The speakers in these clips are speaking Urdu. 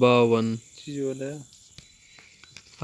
52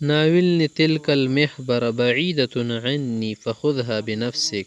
ناولني تلك المحبرة بعيدة عني فخذها بنفسك.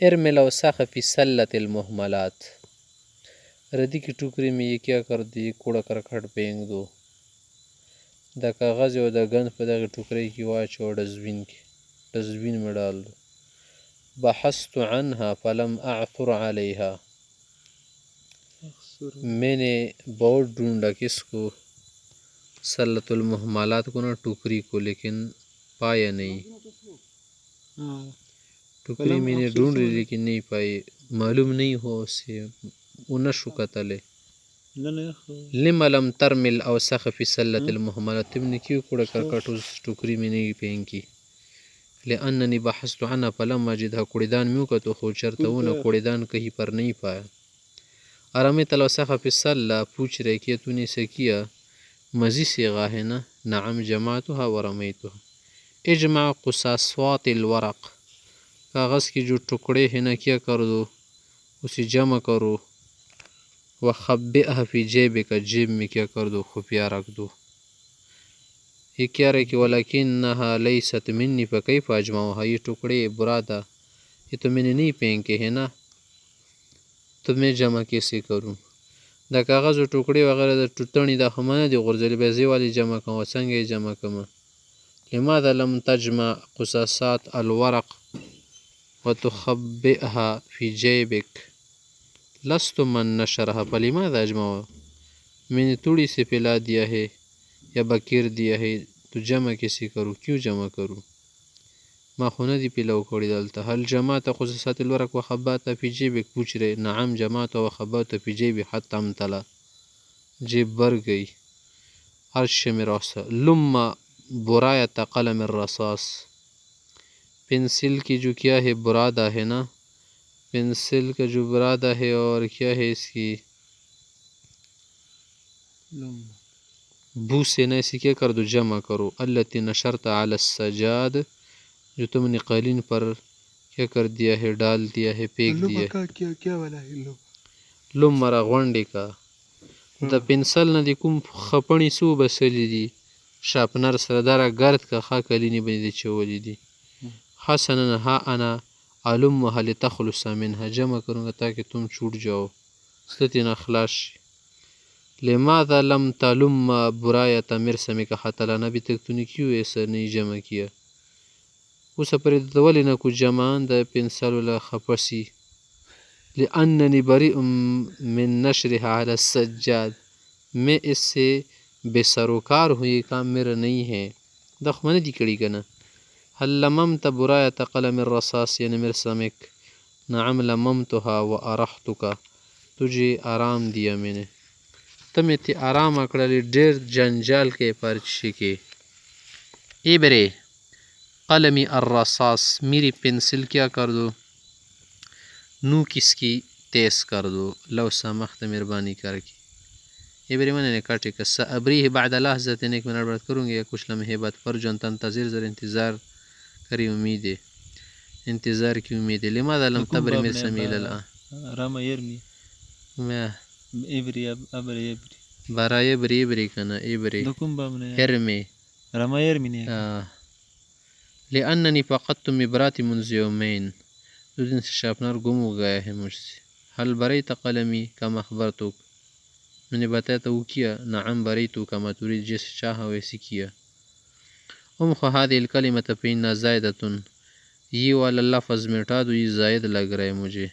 ارمي الأوساخ في سلة المهملات, ردی کی ٹوکری میں یہ کیا کر دی, کوڑا کرکٹ پھینک دو. دا کاغذ اور دا گند په دغه ټوکرۍ کې واچو, ڈسٹبین میں ڈال دو. بحثت عنها فلم اعثر عليها, میں نے بہت ڈھونڈا کس کو, سلة المهملات کو نا ٹوکری کو, لیکن پایا نہیں. ٹوکری میں نے ڈھونڈ لی لیکن نہیں پائی, معلوم نہیں ہو اسے, وہ نہ شکتلے. لما لم ترمي الأوساخ في سلة المهملات, تم نے کیوں کوڑا کرکٹ اس ٹوکری میں نہیں پھینکی. لأنني بحثت عنها فلم أجدها, کوڑیدان میں کا تو خو چرتا وہ نہ کوڑیدان کہیں پر نہیں پایا. ارميت الأوساخ في السلة, پوچھ رہے کہ تو نے اسے کیا. مزی صیغہ ہے نا, نعم جمعتها ورمیتها. اجمع قصاصات الورق, کاغذ کی جو ٹکڑے ہیں نا کیا کر دو, اسے جمع کرو. وخبئها فی جیبک, جیب میں کیا کر دو, خفیہ رکھ دو. یہ کیا رہے کہ ولکنها لیست منی فکیف اجمعها, یہ ٹکڑے برادا یہ تو میں نے نہیں پھینکے ہیں نا, تو میں جمع کیسے کروں. دا کاغذ و ٹکڑے وغیرہ دا ٹوٹنی دا خمانه دی غرزلی بیزی والی جمع کم, و سنگ جمع کم. لماذا لم تجمع قصاصات الورق وتخبئها في جيبك, لست من نشرها فلماذا اجمعها. میں نے توڑی سے پھیلا دیا ہے یا بکیر دیا ہے, تو جمع کیسے کروں, کیوں جمع کروں. ما خونه دی پھیلاو کڑی دالتا. هل جمعت قصاصات الورق وخبأت في جيبك, پوچھ رہے. نعم جمعت وخبأت في جيبي حتى امتلا, جیب بر گئی, عرش میں راسا. لما برایت قلم الرصاص, پنسل کی جو کیا ہے برادہ ہے نا, پنسل کا جو برادہ ہے اور کیا ہے اس کی بو سے نا, اسی کیا کر دو جمع کرو. التي نشرت على السجاد, جو تم نے قالین پر کیا کر دیا ہے, ڈال دیا ہے, پھینک دیا ہے. لم مرا غونڈے کا, دا پنسل نا دی کوم خپنی سو بسلی دی, شاپنر سردارا گرد کا خا کلینی بنی دی چولی دی. حسنا ها انا علمها لتخلص منها, جمع کروں گا تاکہ تم چھوٹ جاؤ, ستین اخلاص. لماذا لم تعلم برایت مرسمک حتی لانا, ابھی تک تو نے کیوں ایسا نہیں جمع کیا. اس پر دولی نا کچھ جمع دا پنسل ولا خپسی. لأنني بريء من نشرها على السجاد, میں اس سے بے سروکار ہوں, یہ کام میرا نہیں ہے. دخ میں نے دی کڑی کنا. هل لممت برایت قلم الرصاص یعنی مرسمک. نعم لممتها وارحتك, تجھے آرام دیا میں نے, تمہیں تی آرام اکڑلی ڈیر جنجال کے پرچے کے. ابرے قلمی الرصاص, میری پنسل کیا کر دو, نو کس کی تیز کر دو. لو سمحت, مہربانی کر کے. ابرے میں نے کاٹے کا. سأبریه بعد لحظة, ایک منٹ بعد کروں گی یا کچھ لمحے بعد. فرجن تنتظر, ذرا انتظار کری, امید ہے, انتظار کی امید ہے. لماذا لم تبری مرسمی الان. راما يرمي ما ابري ابري ابري برای ابری کنا. ابری دكم بامنا ارمی. راما يرمي لأنني فقدت مبراتي منذ يومين, دو دن سے شاپنر گم ہو گیا ہے مجھ سے. هل بريت قلمي كما أخبرتك, میں نے بتایا تو وہ کیا. نعم بريت كما تريد, جیسے چاہا ویسے کیا. امخ هذه الكلمة فإنها زائدة, یہ والا لفظ مٹا دو, یہ زائد لگ رہا ہے مجھے.